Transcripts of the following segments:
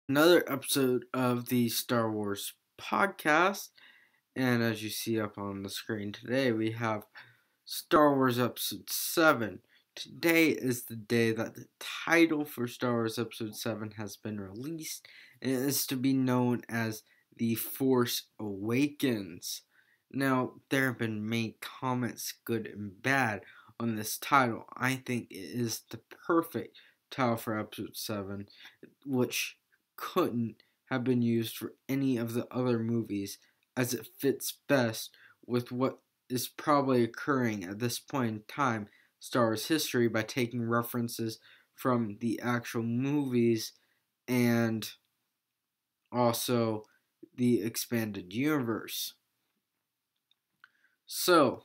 Another episode of the Star Wars podcast. And as you see up on the screen today, we have Star Wars Episode 7. Today is the day that the title for Star Wars Episode 7 has been released, and it is to be known as The Force Awakens. Now, there have been many comments, good and bad, on this title. I think it is the perfect title for Episode 7, which couldn't have been used for any of the other movies, as it fits best with what is probably occurring at this point in time Star Wars history by taking references from the actual movies and also the expanded universe. So,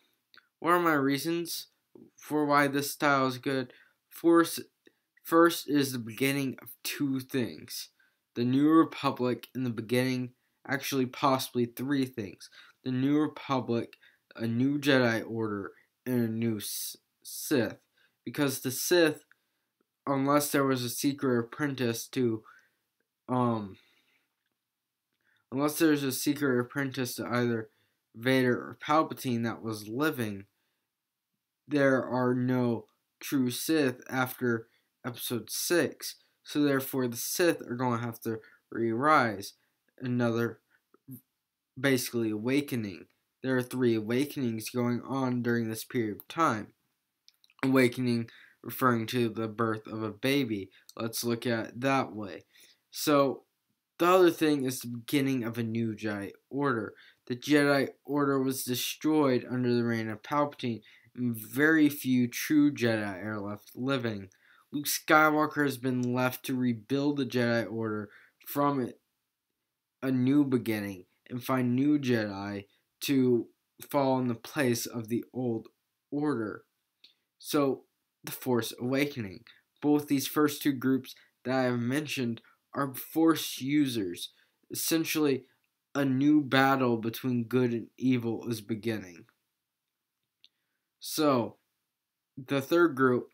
what are my reasons for why this style is good? First is the beginning of two things. The New Republic in the beginning, actually possibly three things. The New Republic, a new Jedi Order, and a new Sith. Because the Sith, unless there was a secret apprentice to, unless there's a secret apprentice to either Vader or Palpatine that was living, there are no true Sith after Episode 6. So therefore, the Sith are going to have to re-rise. Another, basically, awakening. There are three awakenings going on during this period of time. Awakening referring to the birth of a baby. Let's look at it that way. So, the other thing is the beginning of a new Jedi Order. The Jedi Order was destroyed under the reign of Palpatine, and very few true Jedi are left living. Luke Skywalker has been left to rebuild the Jedi Order from a new beginning and find new Jedi to fall in the place of the old order. So, the Force Awakening. Both these first two groups that I have mentioned are Force users. Essentially, a new battle between good and evil is beginning. So, the third group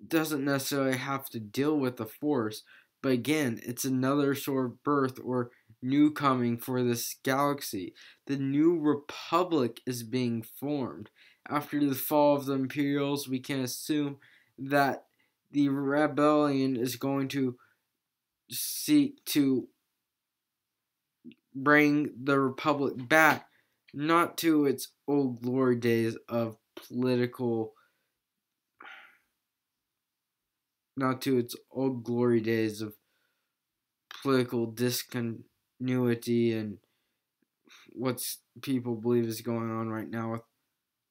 doesn't necessarily have to deal with the Force, but again, it's another sort of birth or new coming for this galaxy. The New Republic is being formed. After the fall of the Imperials, we can assume that the rebellion is going to seek to bring the Republic back, not to its old glory days of political, not to its old glory days of political discontinuity and what people believe is going on right now with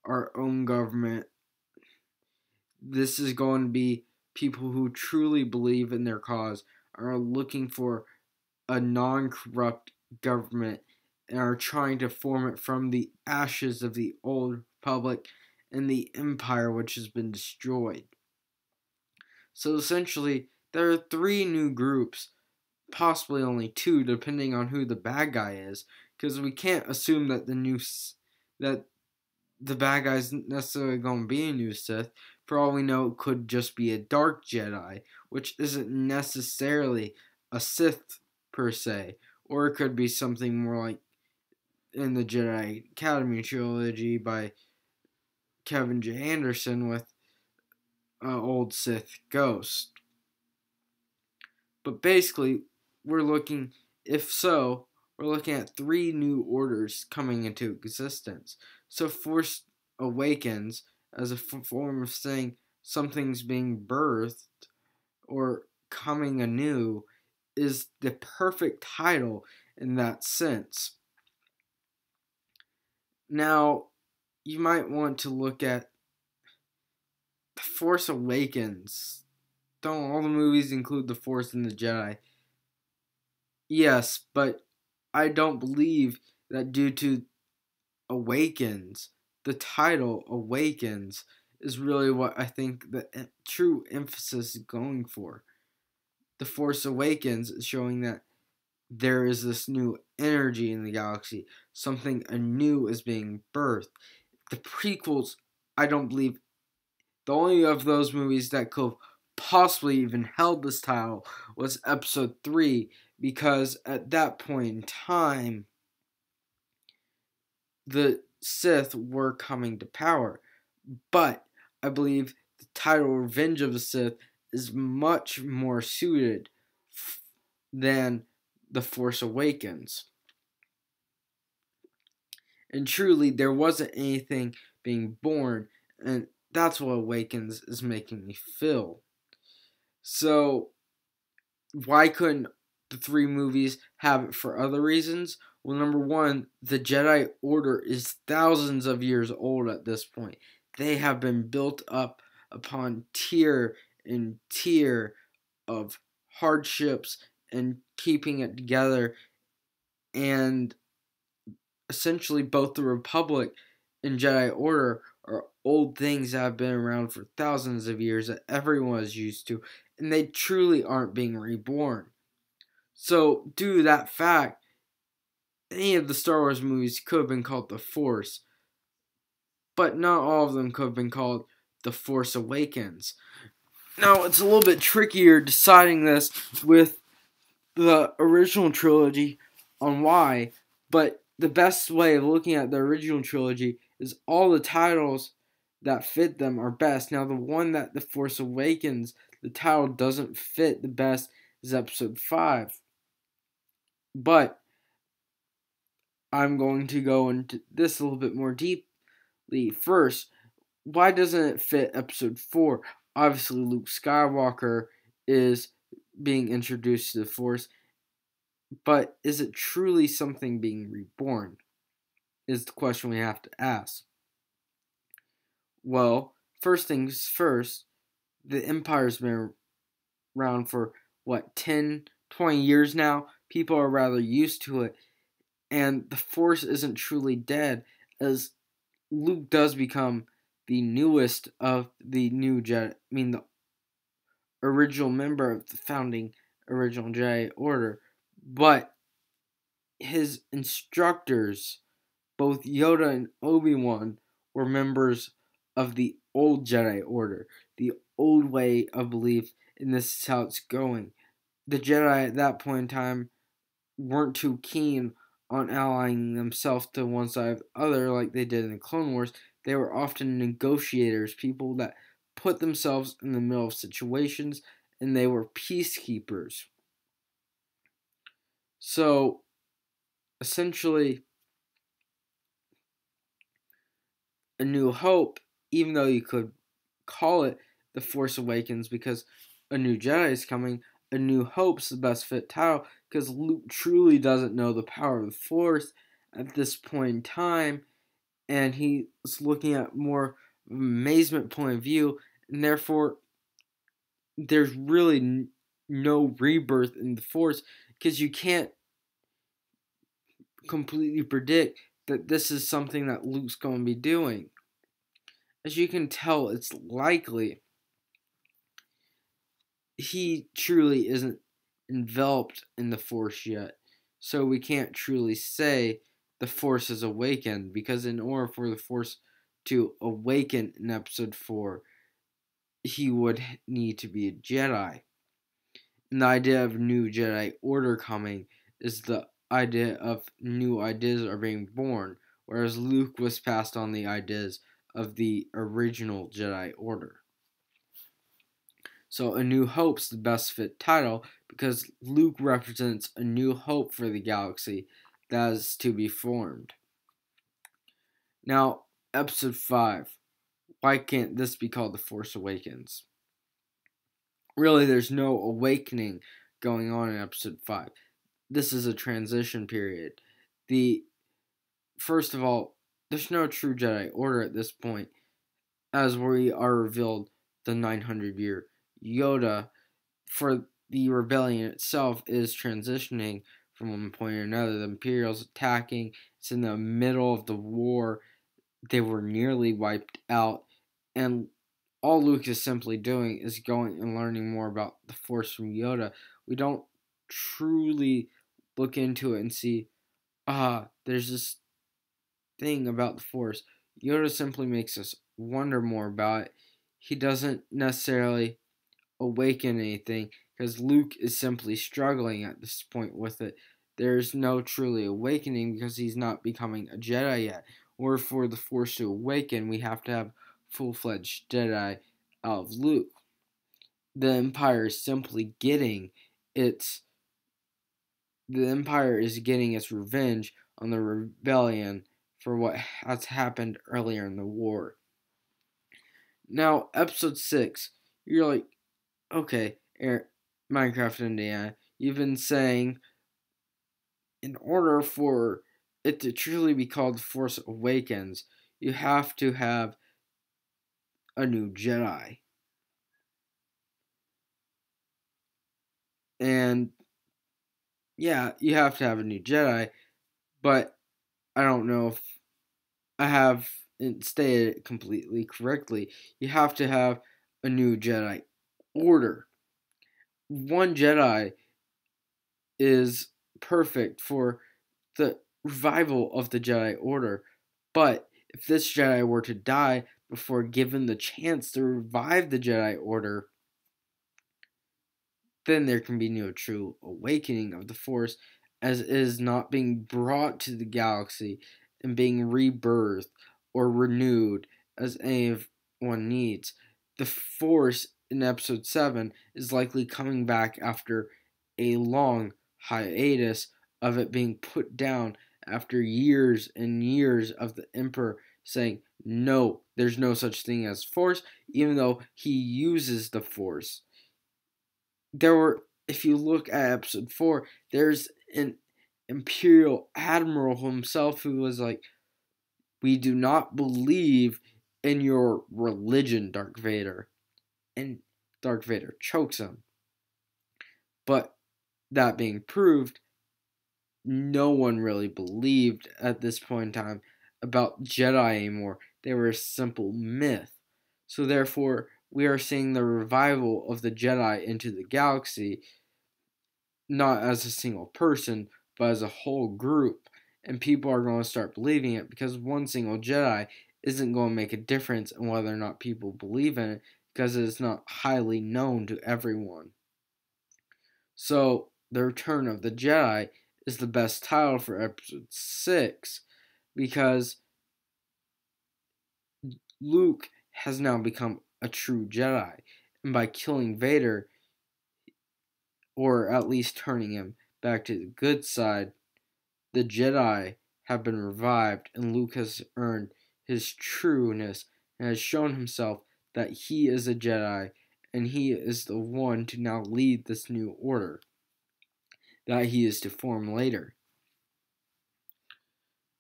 our own government. This is going to be people who truly believe in their cause, are looking for a non-corrupt government, and are trying to form it from the ashes of the old republic and the empire which has been destroyed. So essentially, there are three new groups, possibly only two, depending on who the bad guy is, because we can't assume that that the bad guy's necessarily going to be a new Sith. For all we know, it could just be a Dark Jedi, which isn't necessarily a Sith per se, or it could be something more like in the Jedi Academy trilogy by Kevin J. Anderson with Old Sith Ghost. But basically, we're looking at three new orders coming into existence. So Force Awakens, as a form of saying something's being birthed or coming anew, is the perfect title in that sense. Now, you might want to look at The Force Awakens. Don't all the movies include the Force and the Jedi? Yes, but I don't believe that due to Awakens, the title Awakens is really what I think the true emphasis is going for. The Force Awakens is showing that there is this new energy in the galaxy. Something anew is being birthed. The prequels, I don't believe, the only of those movies that could have possibly even held this title was Episode 3, because at that point in time, the Sith were coming to power. But I believe the title Revenge of the Sith is much more suited than The Force Awakens. And truly, there wasn't anything being born, and that's what Awakens is making me feel. So, why couldn't the 3 movies have it for other reasons? Well, number one, the Jedi Order is thousands of years old at this point. They have been built up upon tier and tier of hardships and keeping it together. And essentially, both the Republic and Jedi Order are old things that have been around for thousands of years that everyone is used to, and they truly aren't being reborn. So, due to that fact, any of the Star Wars movies could have been called The Force, but not all of them could have been called The Force Awakens. Now, it's a little bit trickier deciding this with the original trilogy on why, but the best way of looking at the original trilogy is all the titles that fit them are best. Now, the one that The Force Awakens, the title doesn't fit the best is Episode 5. But I'm going to go into this a little bit more deeply. First, why doesn't it fit Episode 4? Obviously, Luke Skywalker is being introduced to the Force, but is it truly something being reborn? Is the question we have to ask. Well, first things first, the Empire's been around for, 10, 20 years now? People are rather used to it, and the Force isn't truly dead, as Luke does become the newest of the new Jedi, the original member of the founding original Jedi Order, but his instructors, both Yoda and Obi-Wan, were members of the old Jedi Order, the old way of belief, and this is how it's going. The Jedi at that point in time weren't too keen on allying themselves to one side or the other like they did in the Clone Wars. They were often negotiators, people that put themselves in the middle of situations, and they were peacekeepers. So, essentially, A New Hope, even though you could call it The Force Awakens because A New Jedi is coming, A New Hope's the best fit title because Luke truly doesn't know the power of the Force at this point in time, and he's looking at more amazement point of view, and therefore there's really no rebirth in the Force because you can't completely predict that this is something that Luke's going to be doing. As you can tell, it's likely he truly isn't enveloped in the Force yet, so we can't truly say the Force is awakened, because in order for the Force to awaken in Episode 4, he would need to be a Jedi. And the idea of new Jedi Order coming is the idea of new ideas are being born, whereas Luke was passed on the ideas of the original Jedi Order. So A New Hope's the best fit title because Luke represents a new hope for the galaxy that is to be formed. Now, Episode 5. Why can't this be called The Force Awakens? Really, there's no awakening going on in Episode 5. This is a transition period. First of all, there's no true Jedi Order at this point, as we are revealed the 900-year Yoda for the rebellion itself is transitioning from one point to another. The Imperials attacking. It's in the middle of the war. They were nearly wiped out, and all Luke is simply doing is going and learning more about the Force from Yoda. We don't truly look into it and see, there's this thing about the Force. Yoda simply makes us wonder more about it. He doesn't necessarily awaken anything because Luke is simply struggling at this point with it. There's no truly awakening because he's not becoming a Jedi yet. Or for the Force to awaken, we have to have full-fledged Jedi out of Luke. The Empire is simply getting its the Empire is getting its revenge on the rebellion for what has happened earlier in the war. Now, episode 6, you're like, okay, Minecraft Indiana, you've been saying in order for it to truly be called Force Awakens, you have to have a new Jedi. And yeah, you have to have a new Jedi, but I don't know if I have stated it completely correctly. You have to have a new Jedi Order. One Jedi is perfect for the revival of the Jedi Order, but if this Jedi were to die before given the chance to revive the Jedi Order, then there can be no true awakening of the Force, as it is not being brought to the galaxy and being rebirthed or renewed as anyone needs. The Force in Episode 7 is likely coming back after a long hiatus of it being put down after years and years of the Emperor saying, no, there's no such thing as Force, even though he uses the Force. If you look at episode 4, there's an Imperial Admiral himself who was like, we do not believe in your religion, Darth Vader. And Darth Vader chokes him. But that being proved, no one really believed at this point in time about Jedi anymore. They were a simple myth. So therefore, we are seeing the revival of the Jedi into the galaxy, not as a single person, but as a whole group. And people are going to start believing it because one single Jedi isn't going to make a difference in whether or not people believe in it because it is not highly known to everyone. So, The Return of the Jedi is the best title for episode 6 because Luke has now become a true Jedi. And by killing Vader, or at least turning him back to the good side, the Jedi have been revived, and Luke has earned his trueness and has shown himself that he is a Jedi and he is the one to now lead this new order that he is to form later.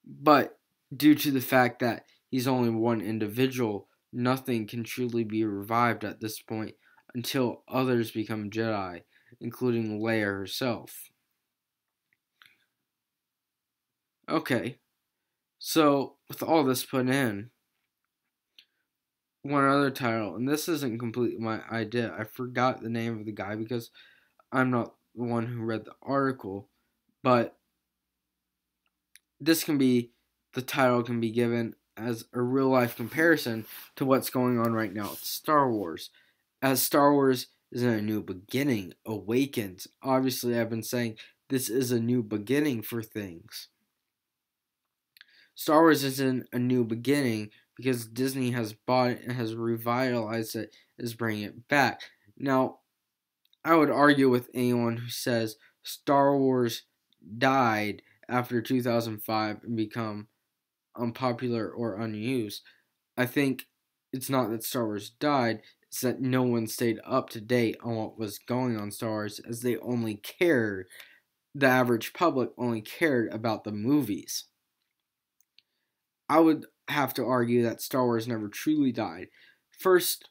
But due to the fact that he's only one individual, nothing can truly be revived at this point until others become Jedi, including Leia herself. Okay, so with all this put in, one other title, and this isn't completely my idea. I forgot the name of the guy because I'm not the one who read the article, but the title can be given as a real life comparison to what's going on right now with Star Wars. As Star Wars is in a new beginning, Awakens. Obviously, I've been saying this is a new beginning for things. Star Wars is in a new beginning because Disney has bought it and has revitalized it, is bringing it back. Now, I would argue with anyone who says Star Wars died after 2005 and become unpopular or unused. I think it's not that Star Wars died, it's that no one stayed up to date on what was going on Star Wars, as the average public only cared about the movies. I would have to argue that Star Wars never truly died. First,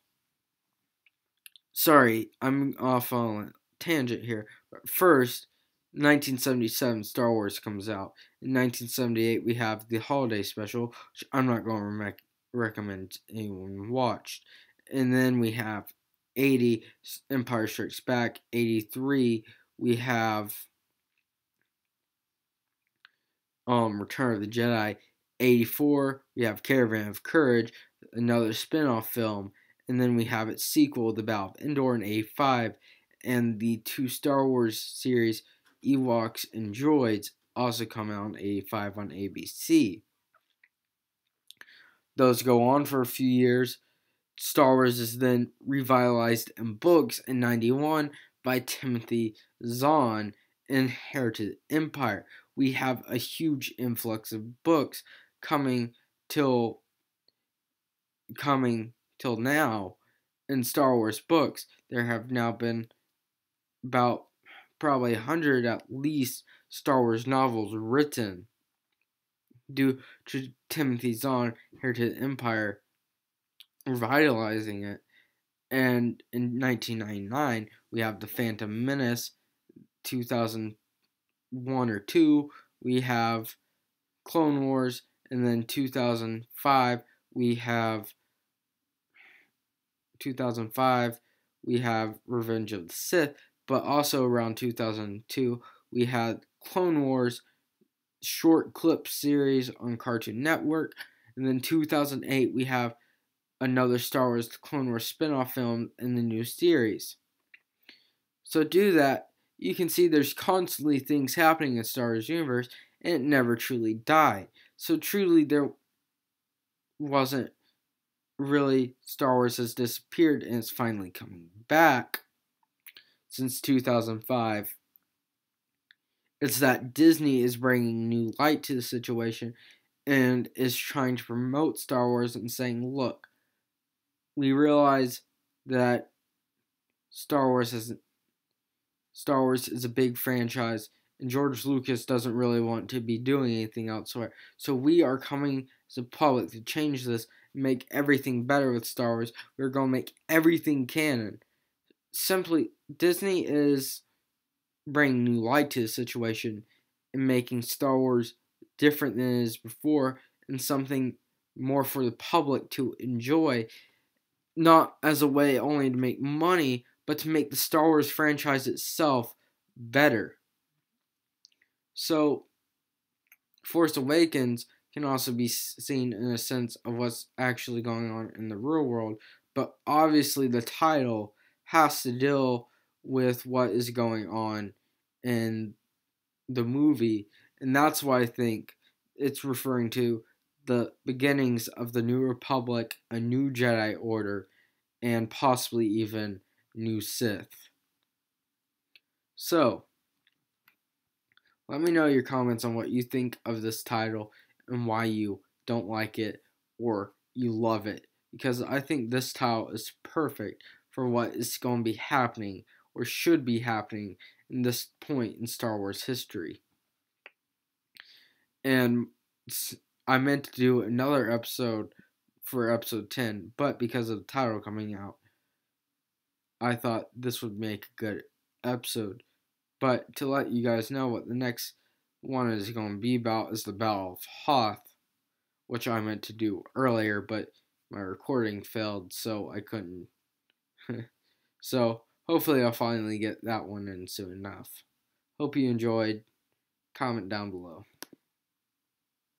sorry, I'm off on a tangent here. But first, 1977, Star Wars comes out. In 1978, we have the holiday special, which I'm not going to recommend anyone watch. And then we have 80, Empire Strikes Back. 83, we have Return of the Jedi. 84, we have Caravan of Courage, another spin-off film. and then we have its sequel, The Battle of Endor, in A5, and the 2 Star Wars series, Ewoks and Droids, also come out in A5 on ABC. Those go on for a few years. Star Wars is then revitalized in books in 91 by Timothy Zahn in Inherited Empire. We have a huge influx of books coming till now in Star Wars books. There have now been about probably 100 at least Star Wars novels written due to Timothy Zahn, Inherited Empire, revitalizing it. And in 1999, we have The Phantom Menace. 2001 or 2, we have Clone Wars. And then 2005, we have Revenge of the Sith. But also around 2002, we had Clone Wars short clip series on Cartoon Network. And then 2008, we have another Star Wars Clone Wars spin-off film in the new series. So do that, you can see there's constantly things happening in Star Wars universe, and it never truly died. So truly there wasn't really Star Wars has disappeared, and it's finally coming back since 2005. It's that Disney is bringing new light to the situation and is trying to promote Star Wars and saying, look, we realize that Star Wars is a big franchise, and George Lucas doesn't really want to be doing anything elsewhere. So we are coming as a public to change this and make everything better with Star Wars. We're going to make everything canon. Simply, Disney is bringing new light to the situation and making Star Wars different than it is before, and something more for the public to enjoy, not as a way only to make money, but to make the Star Wars franchise itself better. So, Force Awakens can also be seen in a sense of what's actually going on in the real world, but obviously the title has to deal with what is going on in the movie, and that's why I think it's referring to the beginnings of the New Republic, a new Jedi Order, and possibly even new Sith. So, let me know your comments on what you think of this title and why you don't like it or you love it. Because I think this title is perfect for what is going to be happening or should be happening in this point in Star Wars history. And I meant to do another episode for episode 10, but because of the title coming out, I thought this would make a good episode. But to let you guys know what the next one is going to be about is the Battle of Hoth, which I meant to do earlier, but my recording failed, so I couldn't. So hopefully I'll finally get that one in soon enough. Hope you enjoyed. Comment down below.